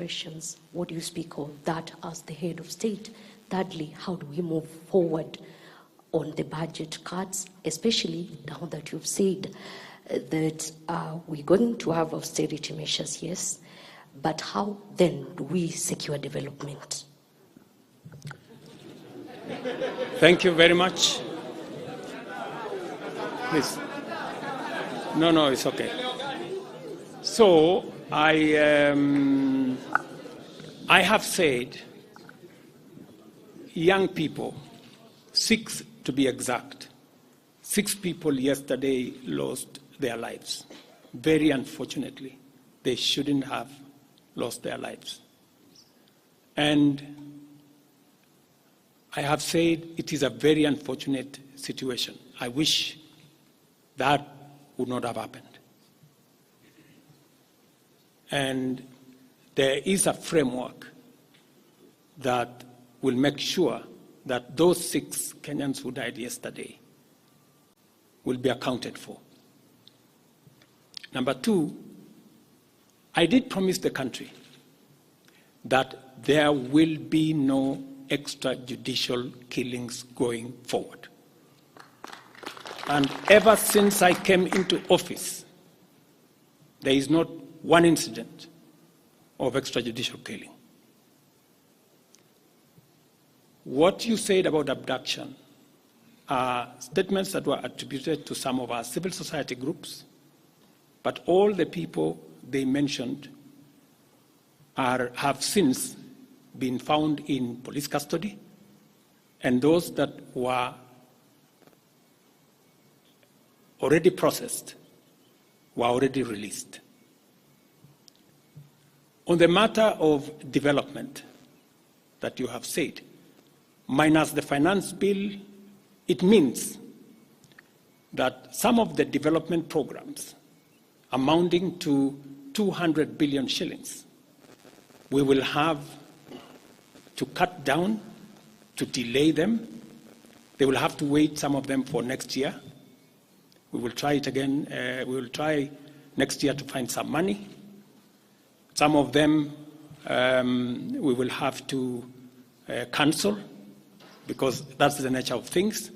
questions. What do you speak of that as the head of state? Thirdly, how do we move forward on the budget cuts, especially now that you've said that we're going to have austerity measures, yes, but how then do we secure development? Thank you very much. Please. No, it's okay. So I have said young people, 6 to be exact, 6 people yesterday lost their lives. Very unfortunately, they shouldn't have lost their lives. And I have said it is a very unfortunate situation. I wish that would not have happened. And there is a framework that will make sure that those 6 Kenyans who died yesterday will be accounted for. Number 2, I did promise the country that there will be no extrajudicial killings going forward. And ever since I came into office, there is not one incident of extrajudicial killing. What you said about abduction are statements that were attributed to some of our civil society groups, but all the people they mentioned have since been found in police custody, and those that were already processed were already released. On the matter of development that you have said, minus the finance bill, it means that some of the development programs amounting to 200 billion shillings, we will have to cut down, to delay them. They will have to wait, some of them, for next year. We will try it again. We will try next year to find some money. Some of them we will have to cancel, because that's the nature of things.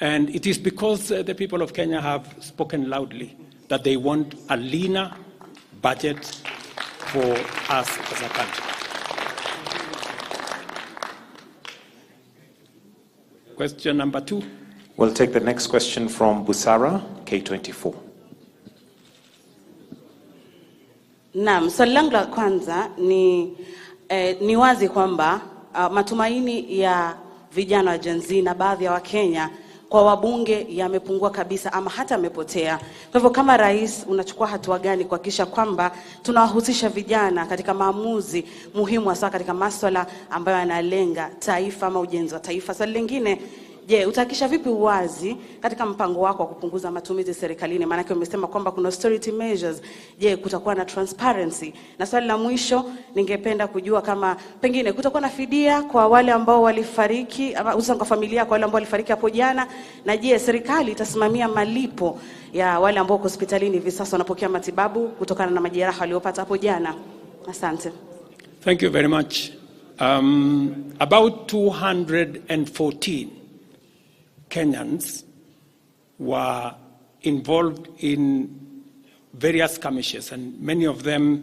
And it is because the people of Kenya have spoken loudly that they want a leaner budget for us as a country. Question number 2. We'll take the next question from Busara, K24. Naam, swali langu la kwanza ni wazi kwamba matumaini ya vijana wa Gen Z na baadhi ya Wakenya kwa wabunge yamepungua kabisa ama hata yamepotea. Kwa hivyo kama rais, unachukua hatua gani kuhakikisha kwamba tunawahusisha vijana katika maamuzi muhimu, hasa katika masuala ambayo yanalenga taifa ama ujenzi wa taifa? Swali lingine, je, utahakikisha vipi uwazi katika mpango wako wa kupunguza matumizi serikalini? Maana yake umesema kwamba kuna austerity measures. Je, kutakuwa na transparency? Na swali la mwisho, ningependa kujua kama pengine kutakuwa na fidia kwa wale ambao walifariki, ama hususan kwa familia kwa wale ambao walifariki hapo jana, na je, serikali itasimamia malipo ya wale ambao hospitalini hivi sasa wanapokea matibabu kutokana na majeraha waliopata hapo jana? Asante. Thank you very much. About 214 Kenyans were involved in various skirmishes, and many of them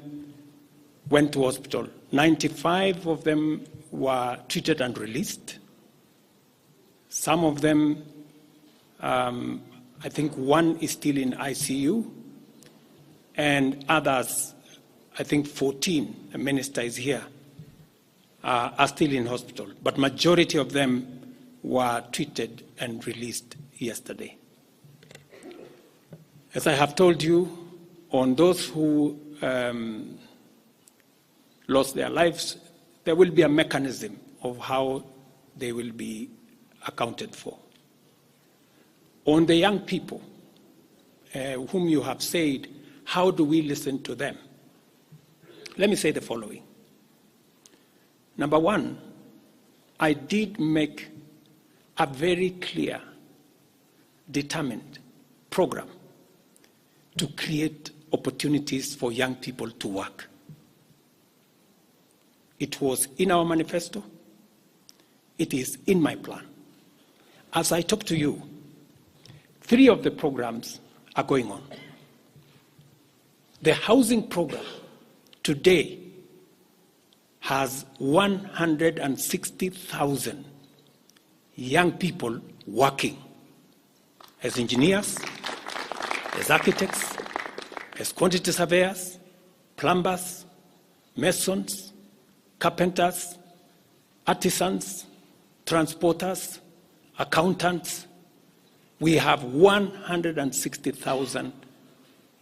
went to hospital. 95 of them were treated and released. Some of them, I think one is still in ICU, and others, I think 14, the minister is here, are still in hospital. But majority of them were treated and released yesterday. As I have told you, on those who lost their lives, there will be a mechanism of how they will be accounted for. On the young people whom you have said, how do we listen to them? Let me say the following. Number 1, I did make a very clear, determined program to create opportunities for young people to work. It was in our manifesto. It is in my plan. As I talk to you, 3 of the programs are going on. The housing program today has 160,000 young people working as engineers, as architects, as quantity surveyors, plumbers, masons, carpenters, artisans, transporters, accountants. We have 160,000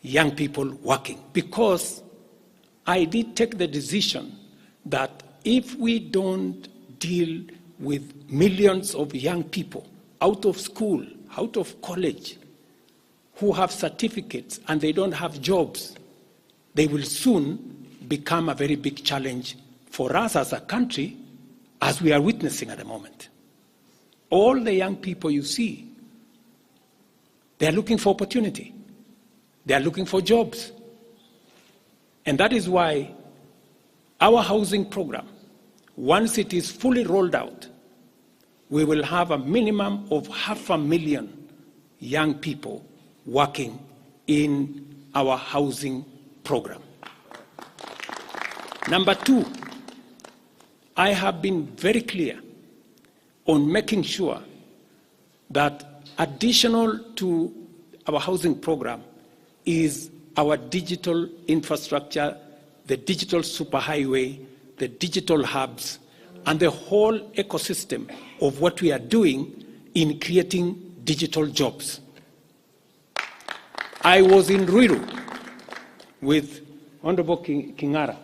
young people working because I did take the decision that if we don't deal with millions of young people out of school, out of college, who have certificates and they don't have jobs, they will soon become a very big challenge for us as a country, as we are witnessing at the moment. All the young people you see, they are looking for opportunity. They are looking for jobs. And that is why our housing program, once it is fully rolled out, we will have a minimum of 500,000 young people working in our housing program. Number 2, I have been very clear on making sure that additional to our housing program is our digital infrastructure, the digital superhighway, the digital hubs, and the whole ecosystem of what we are doing in creating digital jobs. I was in Ruiru with Honorable Kingara,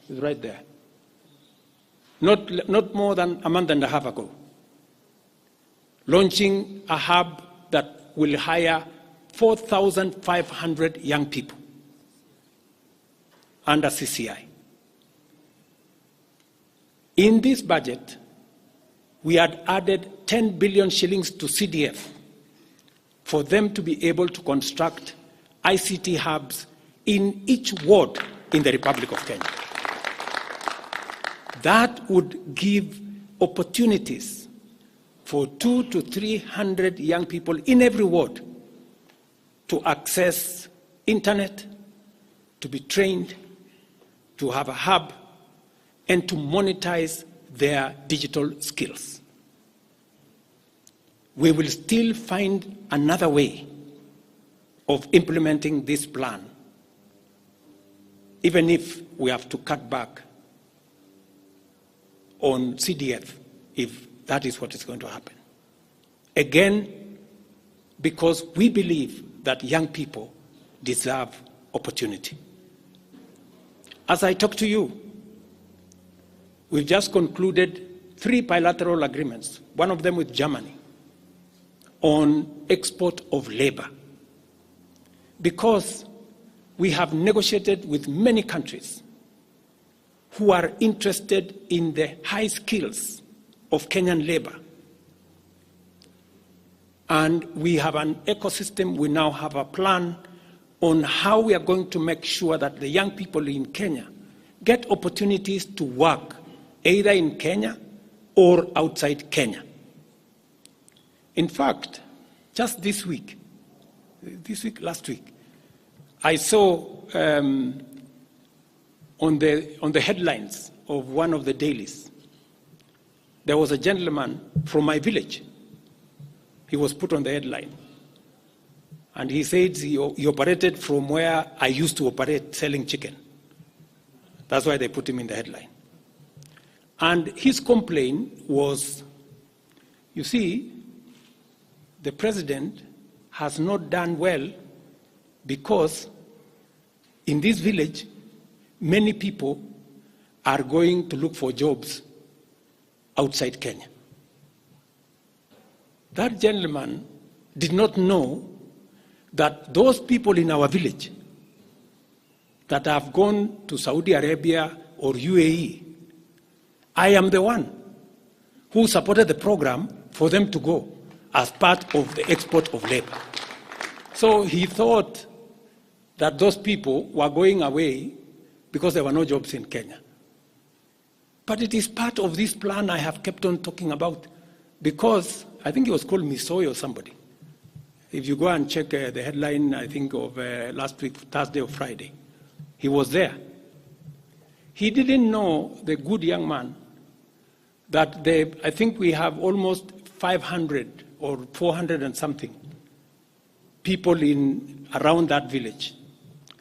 who's right there, not more than a month and a half ago, launching a hub that will hire 4,500 young people under CCI. In this budget, we had added 10 billion shillings to CDF for them to be able to construct ICT hubs in each ward in the Republic of Kenya. That would give opportunities for 200 to 300 young people in every ward to access internet, to be trained, to have a hub, and to monetize their digital skills. We will still find another way of implementing this plan, even if we have to cut back on CDF, if that is what is going to happen. Again, because we believe that young people deserve opportunity. As I talk to you, we've just concluded 3 bilateral agreements, one of them with Germany, on export of labor. Because we have negotiated with many countries who are interested in the high skills of Kenyan labor. And we have an ecosystem, we now have a plan on how we are going to make sure that the young people in Kenya get opportunities to work either in Kenya or outside Kenya. In fact, just last week, I saw on the headlines of one of the dailies, there was a gentleman from my village. He was put on the headline. And he said he operated from where I used to operate selling chicken. That's why they put him in the headline. And his complaint was, you see, the president has not done well because in this village, many people are going to look for jobs outside Kenya. That gentleman did not know that those people in our village that have gone to Saudi Arabia or UAE, I am the one who supported the program for them to go as part of the export of labor. So he thought that those people were going away because there were no jobs in Kenya. But it is part of this plan I have kept on talking about, because I think it was called Misoy or somebody. If you go and check the headline, I think of last week, Thursday or Friday, he was there. He didn't know, the good young man, that I think we have almost 500 or 400 and something people around that village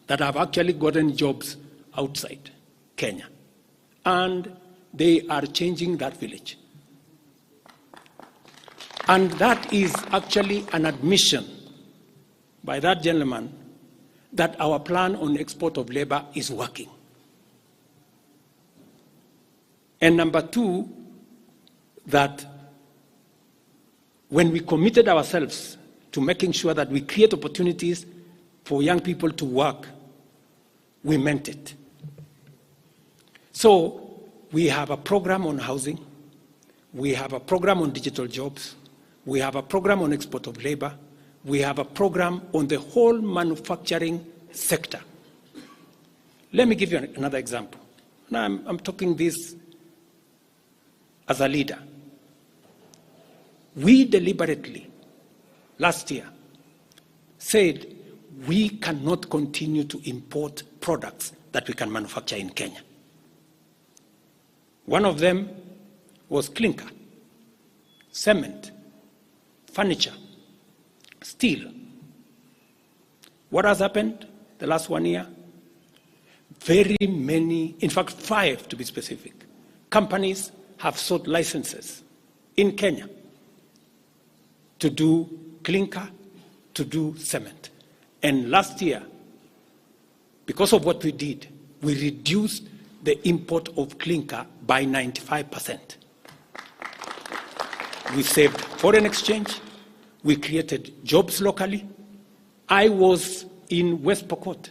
that have actually gotten jobs outside Kenya. And they are changing that village. And that is actually an admission by that gentleman that our plan on export of labor is working. And number two, that when we committed ourselves to making sure that we create opportunities for young people to work, we meant it. So we have a program on housing, we have a program on digital jobs, we have a program on export of labor, we have a program on the whole manufacturing sector. Let me give you another example. Now I'm talking this as a leader. We deliberately, last year, said we cannot continue to import products that we can manufacture in Kenya. One of them was clinker, cement, furniture, steel. What has happened the last 1 year? Very many, in fact 5 to be specific, companies have sought licenses in Kenya to do clinker, to do cement. And last year, because of what we did, we reduced the import of clinker by 95%. We saved foreign exchange, we created jobs locally. I was in West Pokot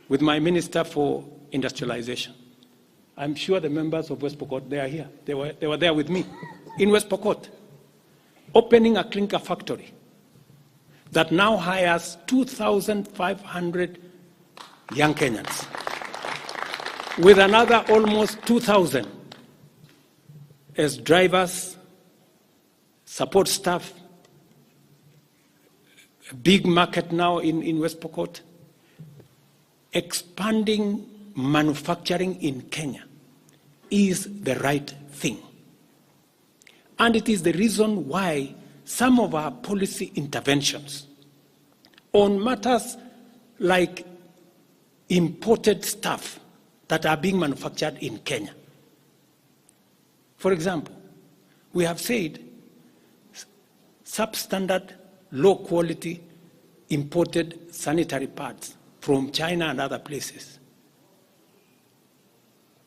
with my Minister for Industrialization. I'm sure the members of West Pokot, they are here. They were there with me in West Pokot, opening a clinker factory that now hires 2,500 young Kenyans, with another almost 2,000 as drivers, support staff, a big market now in West Pokot, expanding manufacturing in Kenya is the right thing. And it is the reason why some of our policy interventions on matters like imported stuff that are being manufactured in Kenya. For example, we have said substandard, low quality imported sanitary pads from China and other places.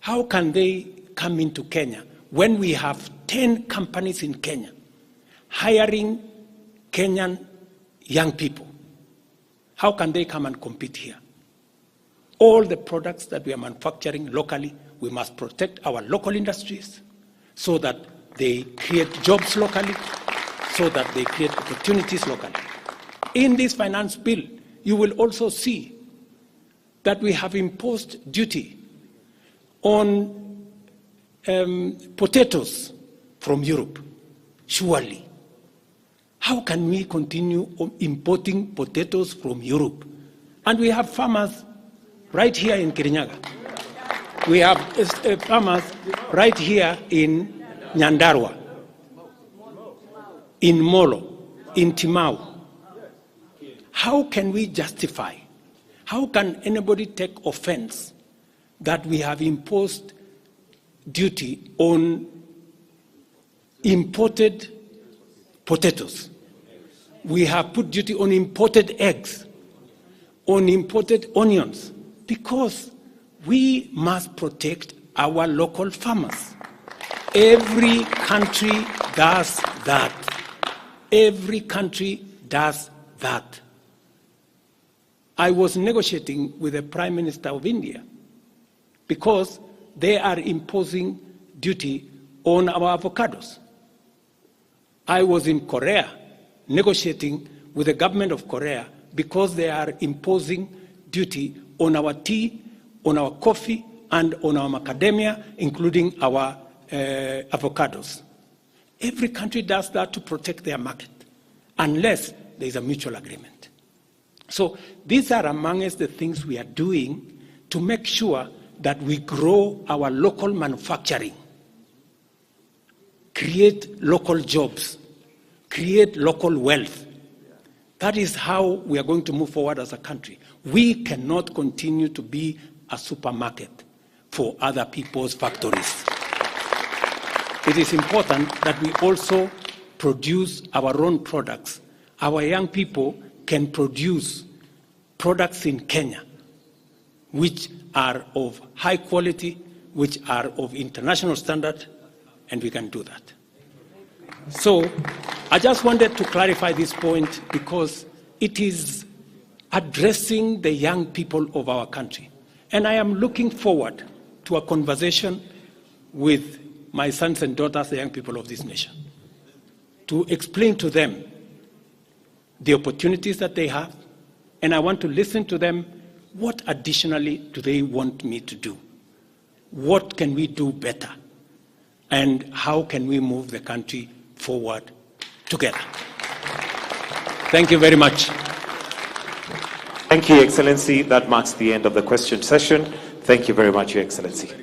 How can they come into Kenya when we have 10 companies in Kenya hiring Kenyan young people? How can they come and compete here? All the products that we are manufacturing locally, we must protect our local industries so that they create jobs locally, so that they create opportunities locally. In this finance bill, you will also see that we have imposed duty on potatoes from Europe. Surely, how can we continue importing potatoes from Europe? And we have farmers right here in Kirinyaga. We have farmers right here in Nyandarua, in Molo, in Timau. How can we justify, how can anybody take offense that we have imposed duty on imported potatoes? We have put duty on imported eggs, on imported onions, because we must protect our local farmers. Every country does that. Every country does that. I was negotiating with the Prime Minister of India because they are imposing duty on our avocados. I was in Korea negotiating with the government of Korea because they are imposing duty on our tea, on our coffee, and on our macadamia, including our avocados. Every country does that to protect their market, unless there is a mutual agreement. So these are amongst the things we are doing to make sure that we grow our local manufacturing, create local jobs, create local wealth. That is how we are going to move forward as a country. We cannot continue to be a supermarket for other people's factories. It is important that we also produce our own products. Our young people can produce products in Kenya which are of high quality, which are of international standard, and we can do that. So I just wanted to clarify this point because it is addressing the young people of our country. And I am looking forward to a conversation with my sons and daughters, the young people of this nation, to explain to them the opportunities that they have, and I want to listen to them. What additionally do they want me to do? What can we do better? And how can we move the country forward together? Thank you very much. Thank you, Excellency. That marks the end of the question session. Thank you very much, Your Excellency.